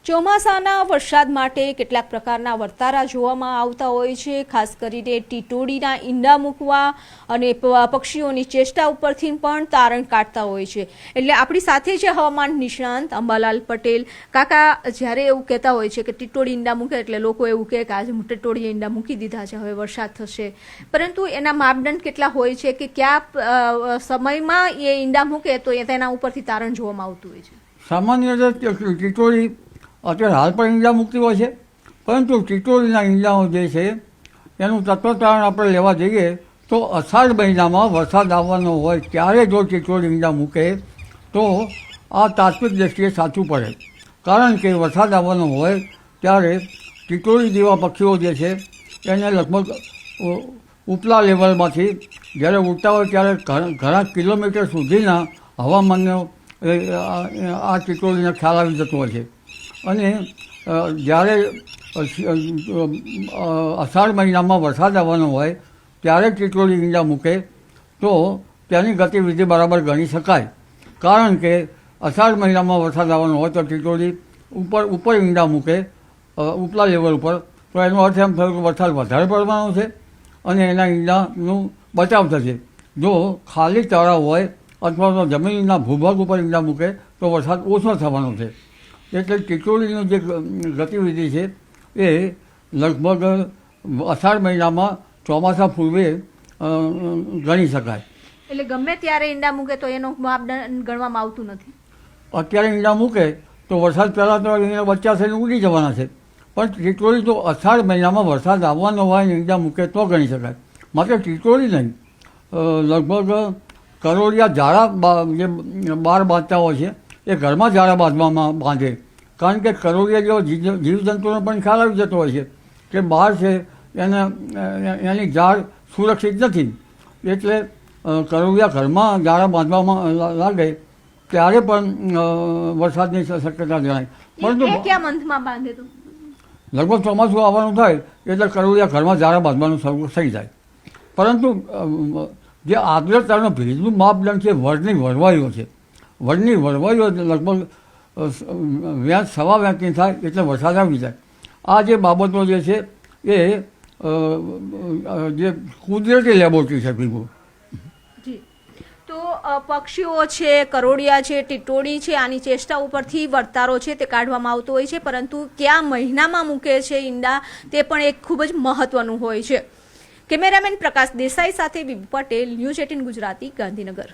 ચોમાસાના વરસાદ માટે કેટલાક પ્રકારના વર્તારા જોવામાં આવતા હોય છે, ખાસ કરીને ટીટોડીના ઈંડા મૂકવા અને પક્ષીઓની ચેષ્ટા ઉપરથી પણ તારણ કાઢતા હોય છે। એટલે આપણી સાથે છે હવામાન નિષ્ણાંત અંબાલાલ પટેલ। કાકા, જ્યારે એવું કહેતા હોય છે કે ટીટોડી ઈંડા મૂકે એટલે લોકો એવું કહે કે આજે ટીટોડીએ ઈંડા મૂકી દીધા છે, હવે વરસાદ થશે, પરંતુ એના માપદંડ કેટલા હોય છે કે કયા સમયમાં એ ઈંડા મૂકે તો તેના ઉપરથી તારણ જોવામાં આવતું હોય છે? સામાન્ય રીતે ટીટોડી અત્યારે હાલ પણ ઈંડા મૂકતી હોય છે, પરંતુ ટીટોડીના ઈંડાઓ જે છે એનું તત્વતારણ આપણે લેવા જઈએ તો અષાઢ મહિનામાં વરસાદ આવવાનો હોય ત્યારે જો ટીટોડી ઈંડા મૂકે તો આ તાત્વિક દ્રષ્ટિએ સાચું પડે, કારણ કે વરસાદ આવવાનો હોય ત્યારે ટીટોડી જેવા પક્ષીઓ જે છે એને લગભગ ઉપલા લેવલમાંથી જ્યારે ઉડતા હોય ત્યારે ઘણા કિલોમીટર સુધીના હવામાનનો આ ટીટોડીને ખ્યાલ આવી જતો હોય છે। અને જ્યારે અષાઢ મહિનામાં વરસાદ આવવાનો હોય ત્યારે ટીટોડી ઈંડા મૂકે તો તેની ગતિવિધિ બરાબર ગણી શકાય, કારણ કે અષાઢ મહિનામાં વરસાદ આવવાનો હોય તો ટીટોડી ઉપર ઈંડા મૂકે ઉપલા લેવલ ઉપર, તો એનો અર્થ એમ થયો કે વરસાદ વધારે પડવાનો છે અને એના ઈંડાનું બચાવ થશે। જો ખાલી તળાવ હોય અથવા તો જમીનના ભૂભાગ ઉપર ઈંડા મૂકે તો વરસાદ ઓછો થવાનો છે। એટલે ટીટોડીની જે ગતિવિધિ છે એ લગભગ અષાઢ મહિનામાં ચોમાસા પૂર્વે ગણી શકાય। એટલે ગમે ત્યારે ઈંડા મૂકે તો એનો માપદંડ ગણવામાં આવતું નથી? અત્યારે ઈંડા મૂકે તો વરસાદ પહેલાં તો એના બચ્ચા થઈને ઉડી જવાના છે, પણ ટીટોડી તો અષાઢ મહિનામાં વરસાદ આવવાનો હોય ને ઈંડા મૂકે તો ગણી શકાય। માત્ર ટીટોડી નહીં, લગભગ કરોડિયા ઝાડા જે બહાર બાંધતા હોય છે એ ઘરમાં ઝાડા બાંધે, કારણ કે કરોડિયા જેવો જીવજંતુને પણ ખ્યાલ આવી જતો હોય છે કે બહાર છે એની ઝાડ સુરક્ષિત નથી, એટલે કરોડિયા ઘરમાં ઝાડા બાંધવામાં લાગે ત્યારે પણ વરસાદની શક્યતા જણાય। પરંતુ કયા મંથમાં બાંધે તો? લગભગ ચોમાસું આવવાનું થાય એટલે કરોડિયા ઘરમાં ઝાડા બાંધવાનું શરૂ થઈ જાય। પરંતુ જે આર્દ્રતાનો ભેજનું માપદંડ છે વળની વરવાઈઓ છે, વળની વરવાઈઓ લગભગ વ્યાસ સવા વ્યાસની થાય એટલે વરસાદ આવી જાય। આ જે બાબતો જે છે એ જે કુદરતી લેબોરેટરી છે ભીગું। તો પક્ષીઓ છે, કરોડિયા છે, ટીટોડી છે, આની ચેષ્ટા ઉપરથી વર્તારો છે તે કાઢવામાં આવતો હોય છે, પરંતુ કયા મહિનામાં મૂકે છે ઈંડા તે પણ એક ખૂબ જ મહત્વનું હોય છે। કેમેરામેન પ્રકાશ દેસાઈ સાથે બીબી પટેલ, ન્યૂઝ 18 ગુજરાતી, ગાંધીનગર।